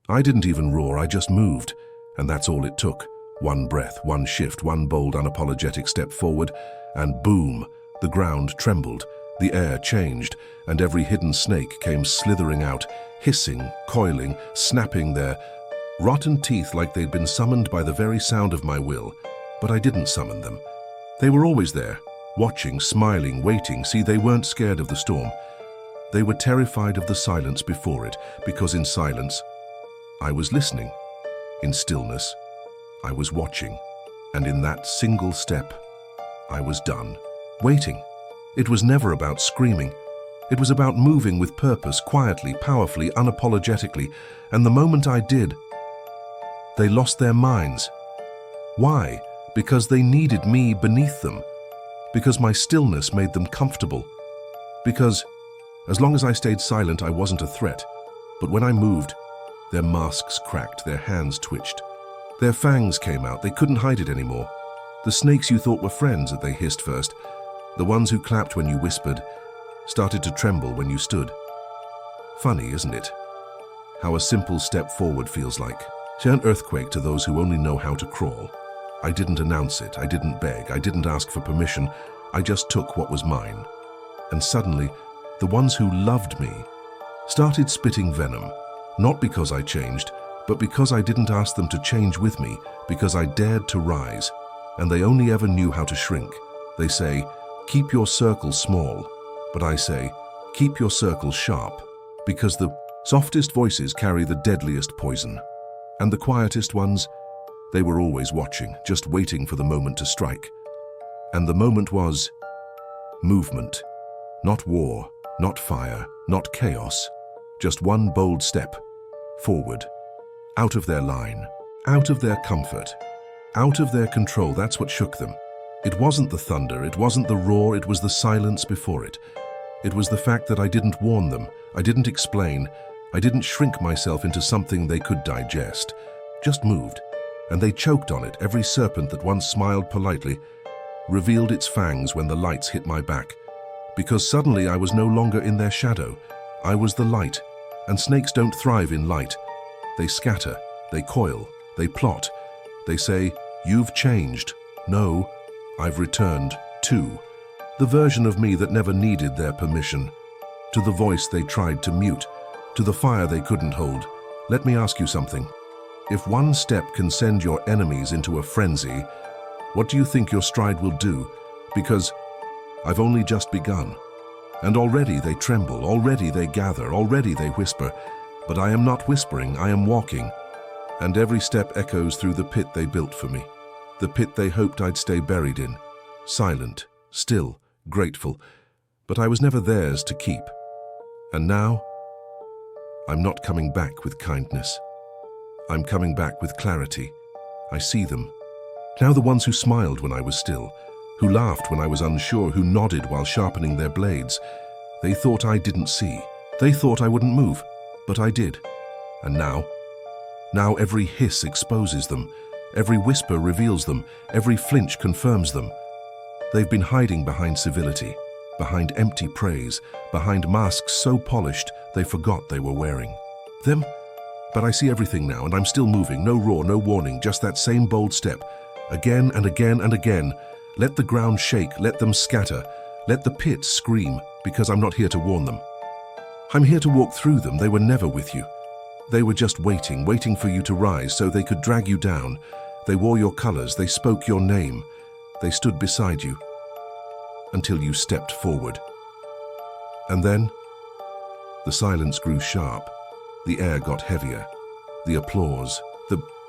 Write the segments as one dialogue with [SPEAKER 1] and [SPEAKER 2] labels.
[SPEAKER 1] I didn't even roar, I just moved, and that's all it took. One breath, one shift, one bold, unapologetic step forward, and boom, the ground trembled, the air changed, and every hidden snake came slithering out, hissing, coiling, snapping their rotten teeth like they'd been summoned by the very sound of my will. But I didn't summon them. They were always there, watching, smiling, waiting. See, they weren't scared of the storm. They were terrified of the silence before it, because in silence, I was listening. In stillness, I was watching. And in that single step, I was done. Waiting. It was never about screaming. It was about moving with purpose, quietly, powerfully, unapologetically. And the moment I did, they lost their minds. Why? Because they needed me beneath them. Because my stillness made them comfortable. Because, as long as I stayed silent, I wasn't a threat. But when I moved, their masks cracked, their hands twitched. Their fangs came out, they couldn't hide it anymore. The snakes you thought were friends that they hissed first, the ones who clapped when you whispered, started to tremble when you stood. Funny, isn't it? How a simple step forward feels like. See, an earthquake to those who only know how to crawl. I didn't announce it, I didn't beg, I didn't ask for permission, I just took what was mine. And suddenly, the ones who loved me started spitting venom, not because I changed, but because I didn't ask them to change with me, because I dared to rise. And they only ever knew how to shrink. They say, keep your circle small, but I say, keep your circle sharp, because the softest voices carry the deadliest poison. And the quietest ones, they were always watching, just waiting for the moment to strike. And the moment was movement, not war, not fire, not chaos, just one bold step forward, out of their line, out of their comfort, out of their control. That's what shook them. It wasn't the thunder, it wasn't the roar, it was the silence before it. It was the fact that I didn't warn them, I didn't explain, I didn't shrink myself into something they could digest. Just moved, and they choked on it. Every serpent that once smiled politely revealed its fangs when the lights hit my back. Because suddenly I was no longer in their shadow. I was the light, and snakes don't thrive in light. They scatter, they coil, they plot. They say, you've changed. No, I've returned to the version of me that never needed their permission, to the voice they tried to mute, to the fire they couldn't hold. Let me ask you something. If one step can send your enemies into a frenzy, what do you think your stride will do? Because I've only just begun. And already they tremble, already they gather, already they whisper. But I am not whispering, I am walking. And every step echoes through the pit they built for me. The pit they hoped I'd stay buried in. Silent, still, grateful. But I was never theirs to keep. And now, I'm not coming back with kindness. I'm coming back with clarity. I see them. Now the ones who smiled when I was still, who laughed when I was unsure, who nodded while sharpening their blades. They thought I didn't see. They thought I wouldn't move, but I did. And now every hiss exposes them. Every whisper reveals them. Every flinch confirms them. They've been hiding behind civility, behind empty praise, behind masks so polished they forgot they were wearing them. But I see everything now, and I'm still moving. No roar, no warning, just that same bold step. Again and again and again. Let the ground shake, let them scatter. Let the pit scream, because I'm not here to warn them. I'm here to walk through them. They were never with you. They were just waiting for you to rise so they could drag you down. They wore your colors, they spoke your name. They stood beside you until you stepped forward. And then, the silence grew sharp. The air got heavier. The applause,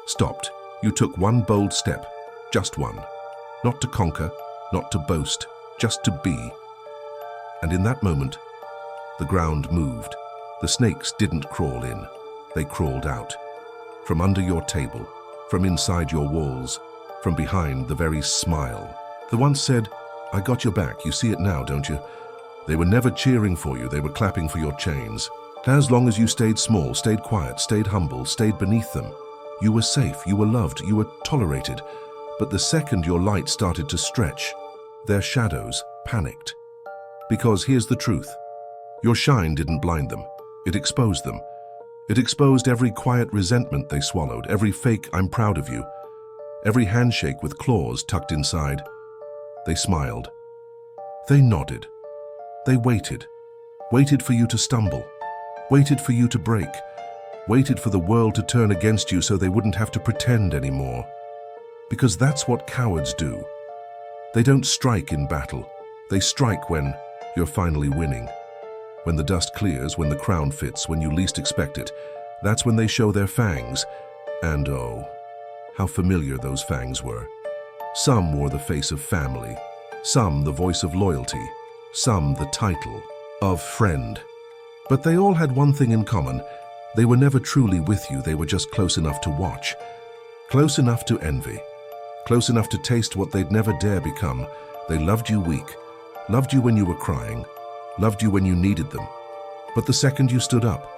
[SPEAKER 1] stopped. You took one bold step, just one. Not to conquer, not to boast, just to be. And in that moment, the ground moved. The snakes didn't crawl in. They crawled out. From under your table, from inside your walls, from behind the very smile. The one said, I got your back, you see it now, don't you? They were never cheering for you, they were clapping for your chains. As long as you stayed small, stayed quiet, stayed humble, stayed beneath them, you were safe, you were loved, you were tolerated. But the second your light started to stretch, their shadows panicked. Because here's the truth. Your shine didn't blind them, it exposed them. It exposed every quiet resentment they swallowed, every fake "I'm proud of you," every handshake with claws tucked inside. They smiled. They nodded. They waited. Waited for you to stumble. Waited for you to break. Waited for the world to turn against you so they wouldn't have to pretend anymore. Because that's what cowards do. They don't strike in battle. They strike when you're finally winning. When the dust clears, when the crown fits, when you least expect it. That's when they show their fangs. And oh, how familiar those fangs were. Some wore the face of family. Some the voice of loyalty. Some the title of friend. But they all had one thing in common. They were never truly with you. They were just close enough to watch. Close enough to envy. Close enough to taste what they'd never dare become. They loved you weak. Loved you when you were crying. Loved you when you needed them. But the second you stood up,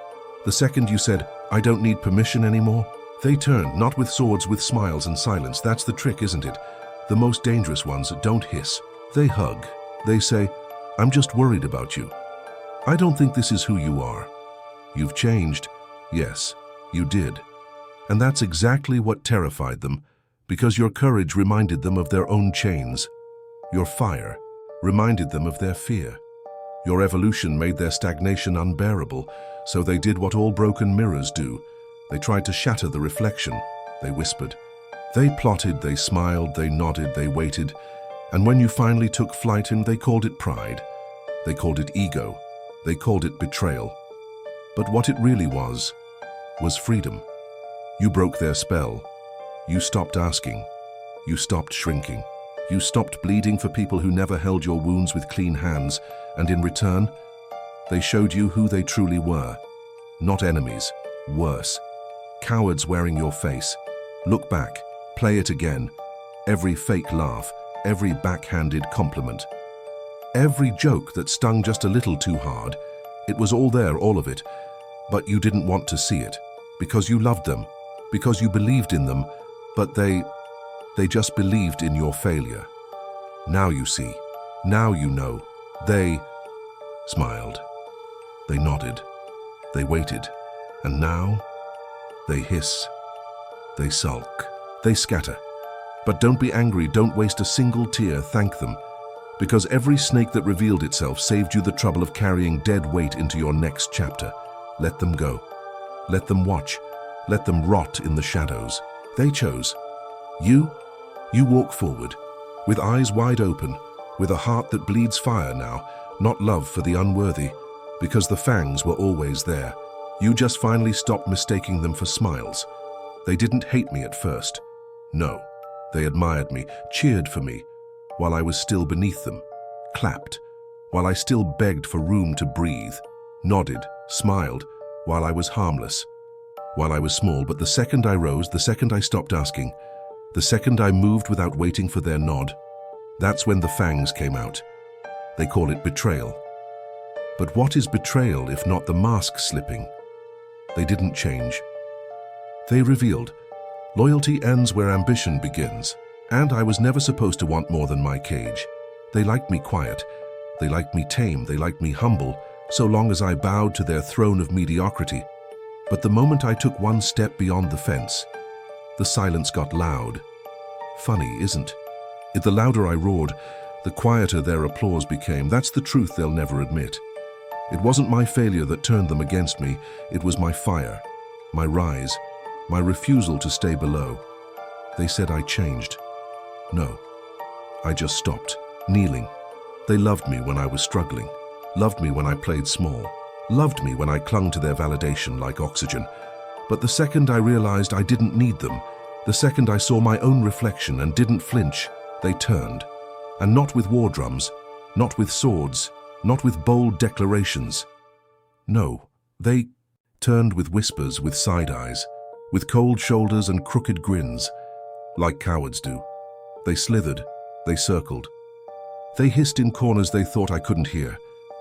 [SPEAKER 1] the second you said, "I don't need permission anymore," they turned, not with swords, with smiles and silence. That's the trick, isn't it? The most dangerous ones don't hiss. They hug. They say, "I'm just worried about you. I don't think this is who you are. You've changed." Yes, you did. And that's exactly what terrified them, because your courage reminded them of their own chains. Your fire reminded them of their fear. Your evolution made their stagnation unbearable, so they did what all broken mirrors do. They tried to shatter the reflection. They whispered. They plotted, they smiled, they nodded, they waited. And when you finally took flight, they called it pride. They called it ego. They called it betrayal. But what it really was freedom. You broke their spell. You stopped asking. You stopped shrinking. You stopped bleeding for people who never held your wounds with clean hands, and in return, they showed you who they truly were. Not enemies, worse. Cowards wearing your face. Look back, play it again. Every fake laugh, every backhanded compliment. Every joke that stung just a little too hard. It was all there, all of it. But you didn't want to see it, because you loved them, because you believed in them, but they just believed in your failure. Now you see, now you know. They smiled, they nodded, they waited, and now they hiss, they sulk, they scatter. But don't be angry, don't waste a single tear, thank them, because every snake that revealed itself saved you the trouble of carrying dead weight into your next chapter. Let them go. Let them watch. Let them rot in the shadows. They chose. You walk forward, with eyes wide open, with a heart that bleeds fire now, not love for the unworthy, because the fangs were always there. You just finally stopped mistaking them for smiles. They didn't hate me at first. No, they admired me, cheered for me, while I was still beneath them, clapped, while I still begged for room to breathe, nodded, smiled, while I was harmless, while I was small. But the second I rose, the second I stopped asking, the second I moved without waiting for their nod, that's when the fangs came out. They call it betrayal. But what is betrayal if not the mask slipping? They didn't change. They revealed, loyalty ends where ambition begins, and I was never supposed to want more than my cage. They liked me quiet. They liked me tame. They liked me humble, so long as I bowed to their throne of mediocrity. But the moment I took one step beyond the fence, the silence got loud. Funny, isn't it? The louder I roared, the quieter their applause became. That's the truth they'll never admit. It wasn't my failure that turned them against me. It was my fire, my rise, my refusal to stay below. They said I changed. No, I just stopped, kneeling. They loved me when I was struggling, loved me when I played small, loved me when I clung to their validation like oxygen. But the second I realized I didn't need them, the second I saw my own reflection and didn't flinch, they turned. And not with war drums, not with swords, not with bold declarations. No, they turned with whispers, with side eyes, with cold shoulders and crooked grins, like cowards do. They slithered, they circled. They hissed in corners they thought I couldn't hear,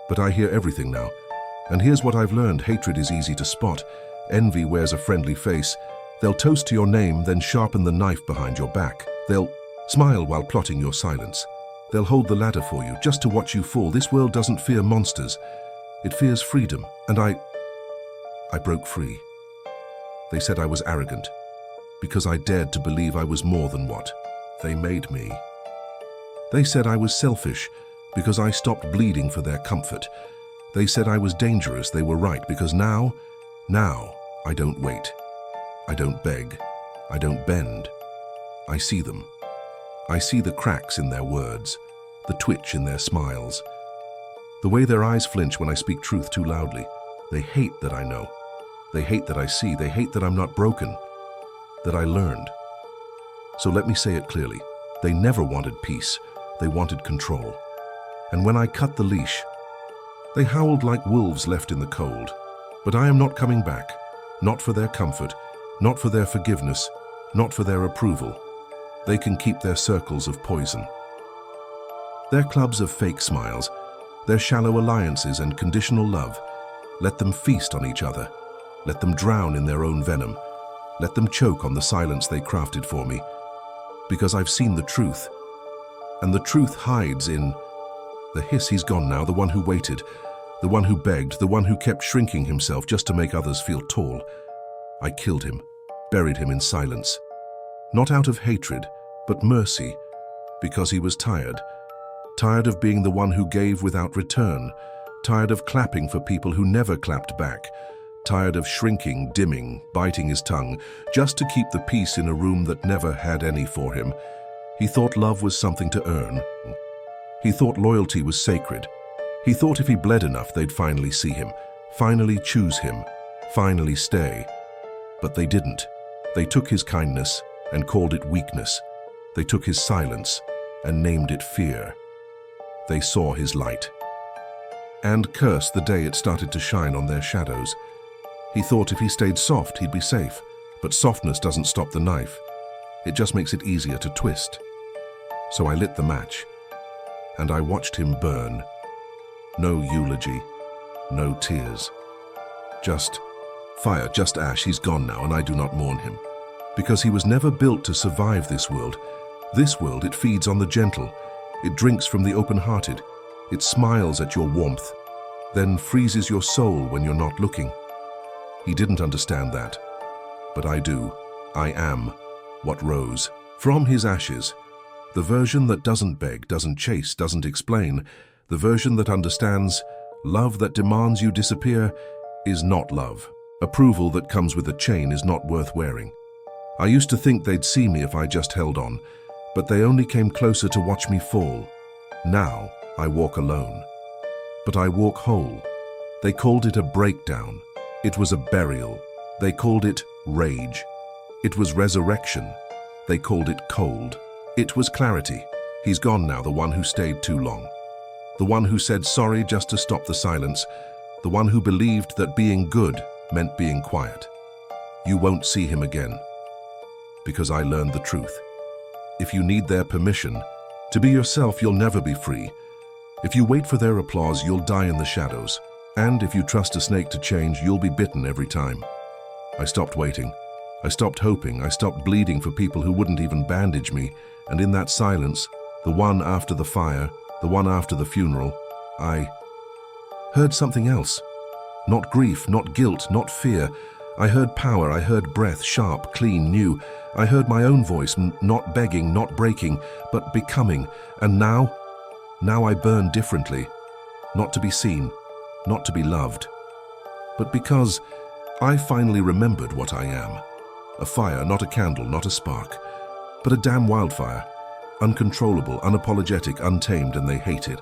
[SPEAKER 1] but I hear everything now. And here's what I've learned: hatred is easy to spot. Envy wears a friendly face. They'll toast to your name, then sharpen the knife behind your back. They'll smile while plotting your silence. They'll hold the ladder for you, just to watch you fall. This world doesn't fear monsters. It fears freedom. And I broke free. They said I was arrogant, because I dared to believe I was more than what they made me. They said I was selfish, because I stopped bleeding for their comfort. They said I was dangerous. They were right, because now, I don't wait. I don't beg. I don't bend. I see them. I see the cracks in their words, the twitch in their smiles, the way their eyes flinch when I speak truth too loudly. They hate that I know. They hate that I see. They hate that I'm not broken, that I learned. So let me say it clearly. They never wanted peace. They wanted control. And when I cut the leash, they howled like wolves left in the cold. But I am not coming back, not for their comfort, not for their forgiveness, not for their approval. They can keep their circles of poison, their clubs of fake smiles, their shallow alliances and conditional love. Let them feast on each other. Let them drown in their own venom. Let them choke on the silence they crafted for me. Because I've seen the truth. And the truth hides in the hiss. He's gone now, the one who waited, the one who begged, the one who kept shrinking himself just to make others feel tall. I killed him, buried him in silence. Not out of hatred, but mercy, because he was tired. Tired of being the one who gave without return. Tired of clapping for people who never clapped back. Tired of shrinking, dimming, biting his tongue, just to keep the peace in a room that never had any for him. He thought love was something to earn. He thought loyalty was sacred. He thought if he bled enough, they'd finally see him, finally choose him, finally stay. But they didn't. They took his kindness and called it weakness. They took his silence and named it fear. They saw his light and cursed the day it started to shine on their shadows. He thought if he stayed soft, he'd be safe. But softness doesn't stop the knife. It just makes it easier to twist. So I lit the match, and I watched him burn. No eulogy, no tears. Just fire, just ash. He's gone now, and I do not mourn him. Because he was never built to survive this world. This world, it feeds on the gentle. It drinks from the open-hearted. It smiles at your warmth, then freezes your soul when you're not looking. He didn't understand that, but I do. I am what rose from his ashes. The version that doesn't beg, doesn't chase, doesn't explain. The version that understands love that demands you disappear is not love. Approval that comes with a chain is not worth wearing. I used to think they'd see me if I just held on, but they only came closer to watch me fall. Now I walk alone, but I walk whole. They called it a breakdown. It was a burial. They called it rage. It was resurrection. They called it cold. It was clarity. He's gone now, the one who stayed too long. The one who said sorry just to stop the silence. The one who believed that being good meant being quiet. You won't see him again, because I learned the truth. If you need their permission to be yourself, you'll never be free. If you wait for their applause, you'll die in the shadows. And if you trust a snake to change, you'll be bitten every time. I stopped waiting. I stopped hoping. I stopped bleeding for people who wouldn't even bandage me. And in that silence, the one after the fire, the one after the funeral, I heard something else. Not grief, not guilt, not fear. I heard power. I heard breath, sharp, clean, new. I heard my own voice, not begging, not breaking, but becoming. And now I burn differently. Not to be seen, not to be loved, but because I finally remembered what I am. A fire, not a candle, not a spark, but a damn wildfire. Uncontrollable, unapologetic, untamed, and they hate it.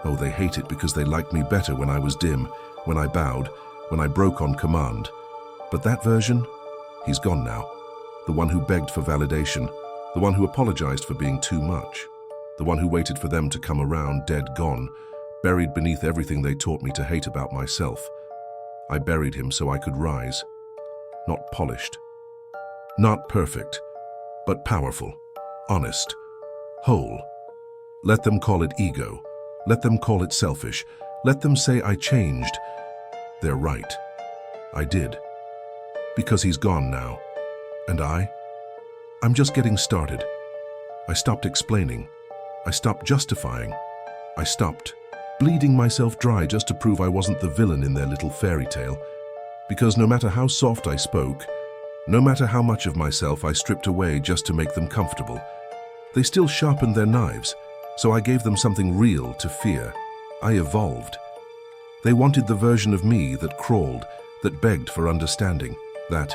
[SPEAKER 1] Oh, they hate it because they liked me better when I was dim, when I bowed, when I broke on command. But that version, he's gone now. The one who begged for validation, the one who apologized for being too much, the one who waited for them to come around, dead gone, buried beneath everything they taught me to hate about myself. I buried him so I could rise. Not polished, not perfect, but powerful, honest, whole. Let them call it ego. Let them call it selfish. Let them say I changed. They're right. I did. Because he's gone now. And I'm just getting started. I stopped explaining. I stopped justifying. I stopped bleeding myself dry just to prove I wasn't the villain in their little fairy tale. Because no matter how soft I spoke, No matter how much of myself I stripped away just to make them comfortable. They still sharpened their knives, so I gave them something real to fear. I evolved. They wanted the version of me that crawled, that begged for understanding, that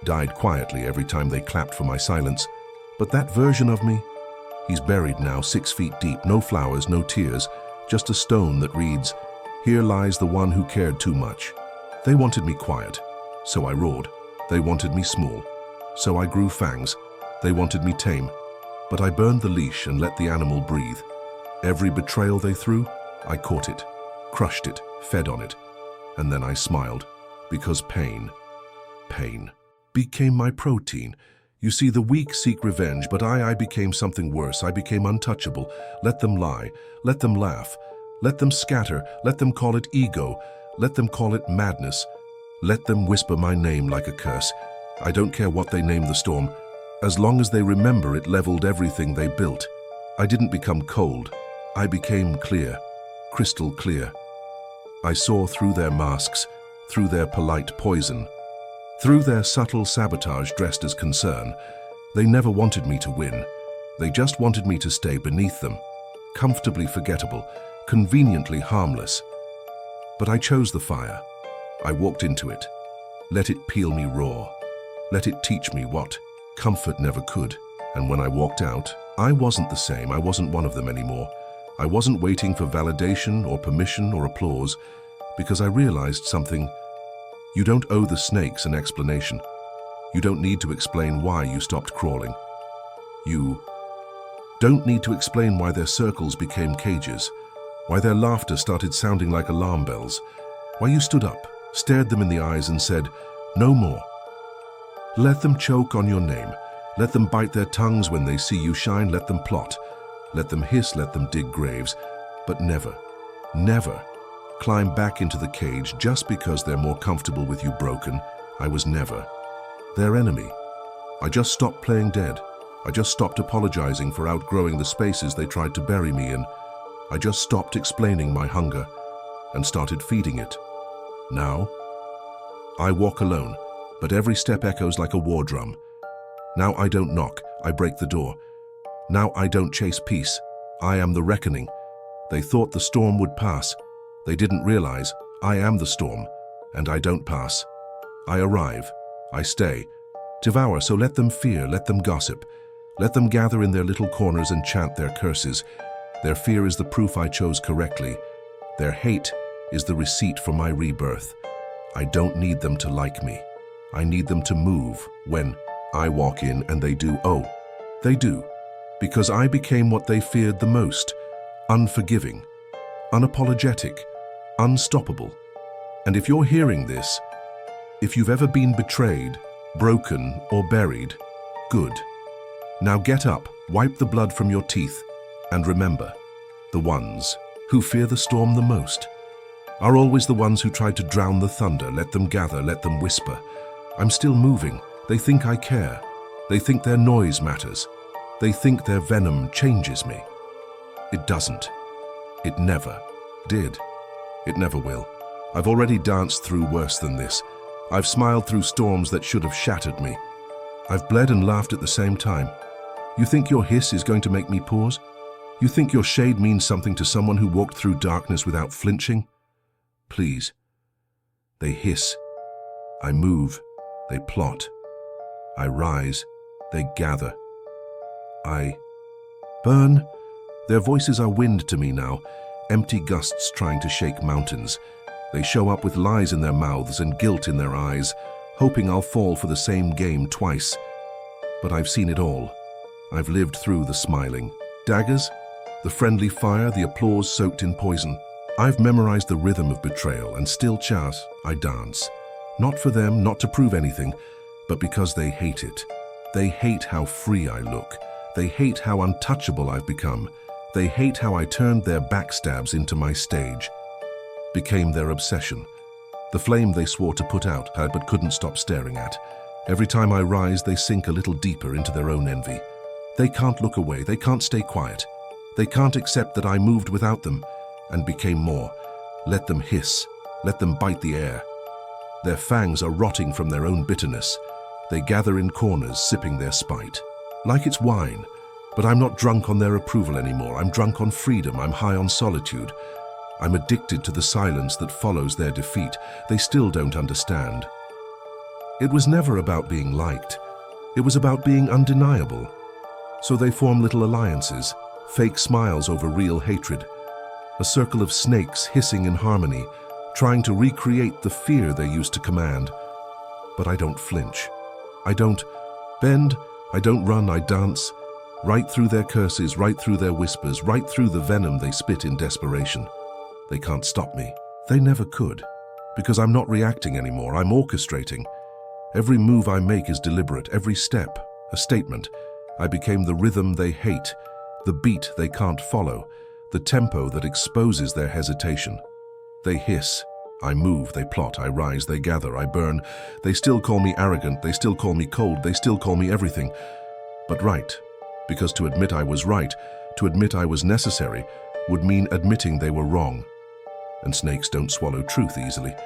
[SPEAKER 1] died quietly every time they clapped for my silence. But that version of me, he's buried now 6 feet deep, no flowers, no tears, just a stone that reads, "Here lies the one who cared too much." They wanted me quiet, so I roared. They wanted me small, so I grew fangs. They wanted me tame, but I burned the leash and let the animal breathe. Every betrayal they threw, I caught it, crushed it, fed on it, and then I smiled, because pain became my protein. You see, the weak seek revenge, but I became something worse. I became untouchable. Let them lie, let them laugh, let them scatter, let them call it ego, let them call it madness. Let them whisper my name like a curse. I don't care what they name the storm, as long as they remember it leveled everything they built. I didn't become cold. I became clear, crystal clear. I saw through their masks, through their polite poison, through their subtle sabotage dressed as concern. They never wanted me to win. They just wanted me to stay beneath them, comfortably forgettable, conveniently harmless. But I chose the fire. I walked into it. Let it peel me raw. Let it teach me what comfort never could. And when I walked out, I wasn't the same. I wasn't one of them anymore. I wasn't waiting for validation or permission or applause, because I realized something. You don't owe the snakes an explanation. You don't need to explain why you stopped crawling. You don't need to explain why their circles became cages, why their laughter started sounding like alarm bells, why you stood up, stared them in the eyes and said, "No more." Let them choke on your name. Let them bite their tongues when they see you shine. Let them plot. Let them hiss, let them dig graves. But never, never climb back into the cage just because they're more comfortable with you broken. I was never their enemy. I just stopped playing dead. I just stopped apologizing for outgrowing the spaces they tried to bury me in. I just stopped explaining my hunger and started feeding it. Now, I walk alone, but every step echoes like a war drum. Now I don't knock, I break the door. Now I don't chase peace, I am the reckoning. They thought the storm would pass. They didn't realize I am the storm, and I don't pass. I arrive, I stay, devour, so let them fear, let them gossip. Let them gather in their little corners and chant their curses. Their fear is the proof I chose correctly. Their hate is the receipt for my rebirth. I don't need them to like me. I need them to move when I walk in, and they do. Oh, they do. Because I became what they feared the most. Unforgiving, unapologetic, unstoppable. And if you're hearing this, if you've ever been betrayed, broken, or buried, good. Now get up, wipe the blood from your teeth, and remember, the ones who fear the storm the most are always the ones who tried to drown the thunder. Let them gather, let them whisper. I'm still moving. They think I care. They think their noise matters. They think their venom changes me. It doesn't. It never did. It never will. I've already danced through worse than this. I've smiled through storms that should have shattered me. I've bled and laughed at the same time. You think your hiss is going to make me pause? You think your shade means something to someone who walked through darkness without flinching? Please. They hiss. I move. They plot. I rise. They gather. I burn. Their voices are wind to me now, empty gusts trying to shake mountains. They show up with lies in their mouths and guilt in their eyes, hoping I'll fall for the same game twice. But I've seen it all. I've lived through the smiling daggers, the friendly fire, the applause soaked in poison. I've memorized the rhythm of betrayal, and still chas, I dance. Not for them, not to prove anything, but because they hate it. They hate how free I look. They hate how untouchable I've become. They hate how I turned their backstabs into my stage. Became their obsession. The flame they swore to put out, but couldn't stop staring at. Every time I rise, they sink a little deeper into their own envy. They can't look away. They can't stay quiet. They can't accept that I moved without them and became more. Let them hiss. Let them bite the air. Their fangs are rotting from their own bitterness. They gather in corners, sipping their spite. Like it's wine, but I'm not drunk on their approval anymore. I'm drunk on freedom. I'm high on solitude. I'm addicted to the silence that follows their defeat. They still don't understand. It was never about being liked. It was about being undeniable. So they form little alliances, fake smiles over real hatred. A circle of snakes hissing in harmony, trying to recreate the fear they used to command. But I don't flinch. I don't bend. I don't run. I dance. Right through their curses, right through their whispers, right through the venom they spit in desperation. They can't stop me. They never could. Because I'm not reacting anymore. I'm orchestrating. Every move I make is deliberate. Every step, a statement. I became the rhythm they hate, the beat they can't follow, the tempo that exposes their hesitation. They hiss. I move, they plot, I rise, they gather, I burn. They still call me arrogant, they still call me cold, they still call me everything. But right, because to admit I was right, to admit I was necessary, would mean admitting they were wrong. And snakes don't swallow truth easily.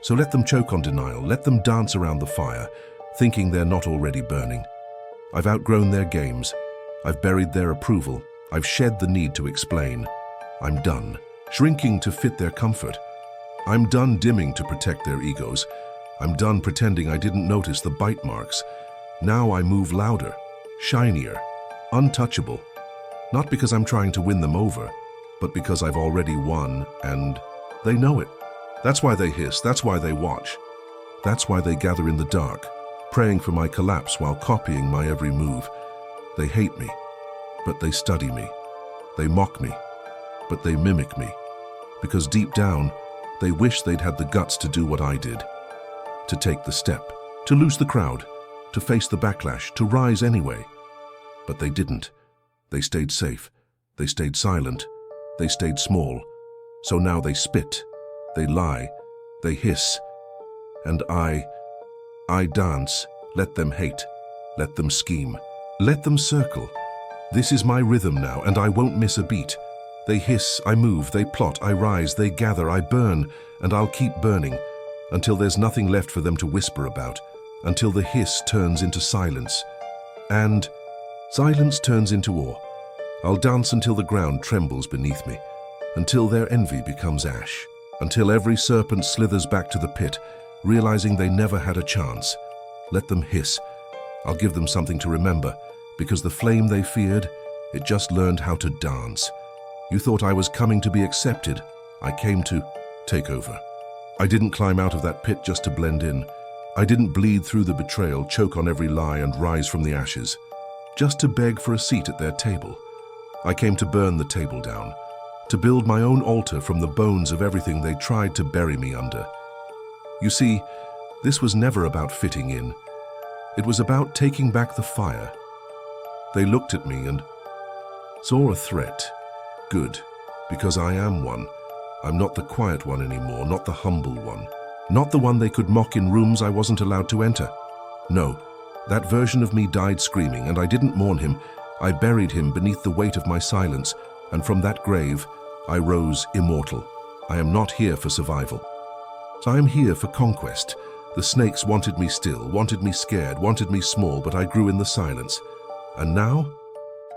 [SPEAKER 1] So let them choke on denial, let them dance around the fire, thinking they're not already burning. I've outgrown their games. I've buried their approval. I've shed the need to explain. I'm done, shrinking to fit their comfort. I'm done dimming to protect their egos. I'm done pretending I didn't notice the bite marks. Now I move louder, shinier, untouchable. Not because I'm trying to win them over, but because I've already won, and they know it. That's why they hiss, that's why they watch. That's why they gather in the dark, praying for my collapse while copying my every move. They hate me, but they study me. They mock me, but they mimic me. Because deep down, they wish they'd had the guts to do what I did. To take the step, to lose the crowd, to face the backlash, to rise anyway. But they didn't. They stayed safe. They stayed silent. They stayed small. So now they spit. They lie. They hiss. And I dance. Let them hate. Let them scheme. Let them circle. This is my rhythm now, and I won't miss a beat. They hiss, I move, they plot, I rise, they gather, I burn, and I'll keep burning, until there's nothing left for them to whisper about, until the hiss turns into silence. And silence turns into awe. I'll dance until the ground trembles beneath me, until their envy becomes ash, until every serpent slithers back to the pit, realizing they never had a chance. Let them hiss. I'll give them something to remember, because the flame they feared, it just learned how to dance. You thought I was coming to be accepted. I came to take over. I didn't climb out of that pit just to blend in. I didn't bleed through the betrayal, choke on every lie, and rise from the ashes, just to beg for a seat at their table. I came to burn the table down, to build my own altar from the bones of everything they tried to bury me under. You see, this was never about fitting in. It was about taking back the fire. They looked at me and saw a threat. Good, because I am one. I'm not the quiet one anymore, not the humble one. Not the one they could mock in rooms I wasn't allowed to enter. No, that version of me died screaming, and I didn't mourn him. I buried him beneath the weight of my silence, and from that grave, I rose immortal. I am not here for survival. I am here for conquest. The snakes wanted me still, wanted me scared, wanted me small, but I grew in the silence. And now?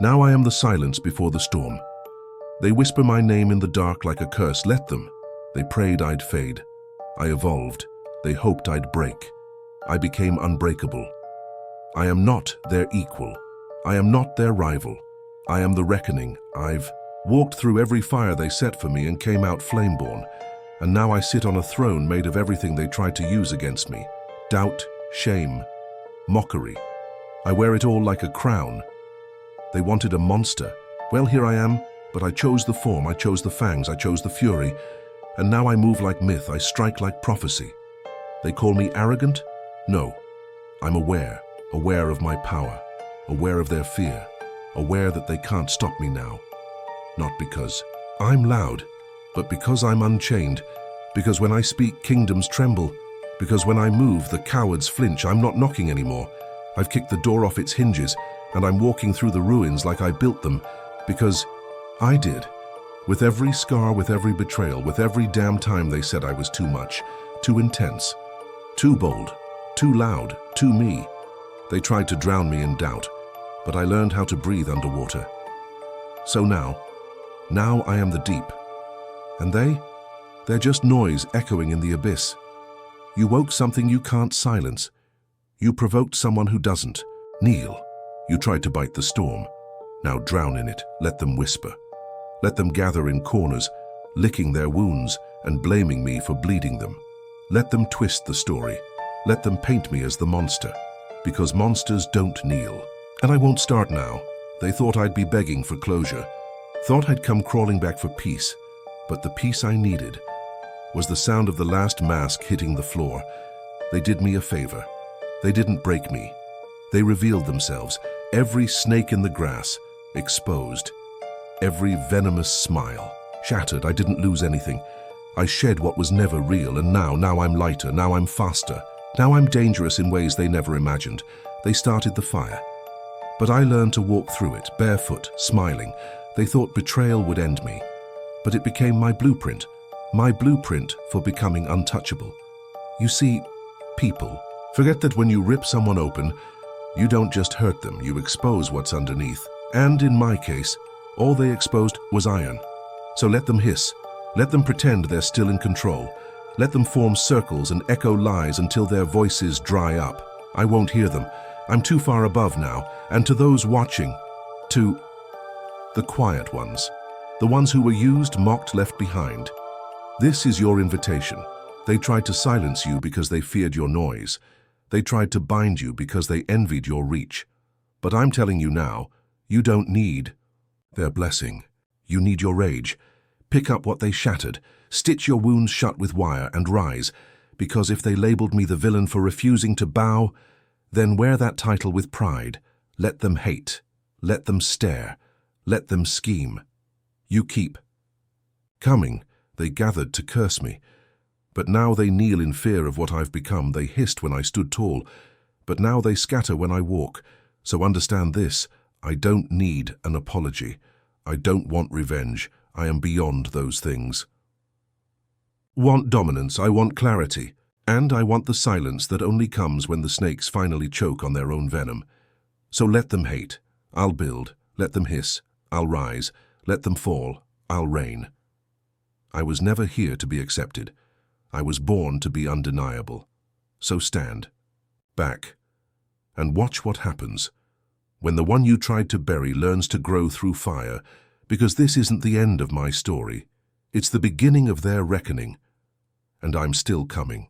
[SPEAKER 1] Now I am the silence before the storm. They whisper my name in the dark like a curse. Let them. They prayed I'd fade. I evolved. They hoped I'd break. I became unbreakable. I am not their equal. I am not their rival. I am the reckoning. I've walked through every fire they set for me and came out flame-born. And now I sit on a throne made of everything they tried to use against me. Doubt, shame, mockery. I wear it all like a crown. They wanted a monster. Well, here I am. But I chose the form, I chose the fangs, I chose the fury, and now I move like myth, I strike like prophecy. They call me arrogant? No. I'm aware of my power, aware of their fear, aware that they can't stop me now. Not because I'm loud, but because I'm unchained, because when I speak, kingdoms tremble, because when I move, the cowards flinch. I'm not knocking anymore. I've kicked the door off its hinges, and I'm walking through the ruins like I built them, because I did. With every scar, with every betrayal, with every damn time they said I was too much, too intense, too bold, too loud, too me. They tried to drown me in doubt, but I learned how to breathe underwater. So now I am the deep. And they're just noise echoing in the abyss. You woke something you can't silence. You provoked someone who doesn't. Kneel. You tried to bite the storm. Now drown in it. Let them whisper. Let them gather in corners, licking their wounds and blaming me for bleeding them. Let them twist the story. Let them paint me as the monster. Because monsters don't kneel. And I won't start now. They thought I'd be begging for closure. Thought I'd come crawling back for peace. But the peace I needed was the sound of the last mask hitting the floor. They did me a favor. They didn't break me. They revealed themselves, every snake in the grass, exposed. Every venomous smile, shattered. I didn't lose anything. I shed what was never real, and now I'm lighter, now I'm faster. Now I'm dangerous in ways they never imagined. They started the fire. But I learned to walk through it, barefoot, smiling. They thought betrayal would end me. But it became my blueprint for becoming untouchable. You see, people, forget that when you rip someone open, you don't just hurt them, you expose what's underneath. And in my case, all they exposed was iron. So let them hiss. Let them pretend they're still in control. Let them form circles and echo lies until their voices dry up. I won't hear them. I'm too far above now. And to those watching, to the quiet ones, the ones who were used, mocked, left behind, this is your invitation. They tried to silence you because they feared your noise. They tried to bind you because they envied your reach. But I'm telling you now, you don't need their blessing. You need your rage. Pick up what they shattered, stitch your wounds shut with wire, and rise. Because if they labeled me the villain for refusing to bow, then wear that title with pride. Let them hate. Let them stare. Let them scheme. You keep coming. They gathered to curse me. But now they kneel in fear of what I've become. They hissed when I stood tall. But now they scatter when I walk. So understand this. I don't need an apology. I don't want revenge. I am beyond those things. Want dominance. I want clarity. And I want the silence that only comes when the snakes finally choke on their own venom. So let them hate. I'll build. Let them hiss. I'll rise. Let them fall. I'll reign. I was never here to be accepted. I was born to be undeniable. So stand back and watch what happens when the one you tried to bury learns to grow through fire, because this isn't the end of my story. It's the beginning of their reckoning, and I'm still coming.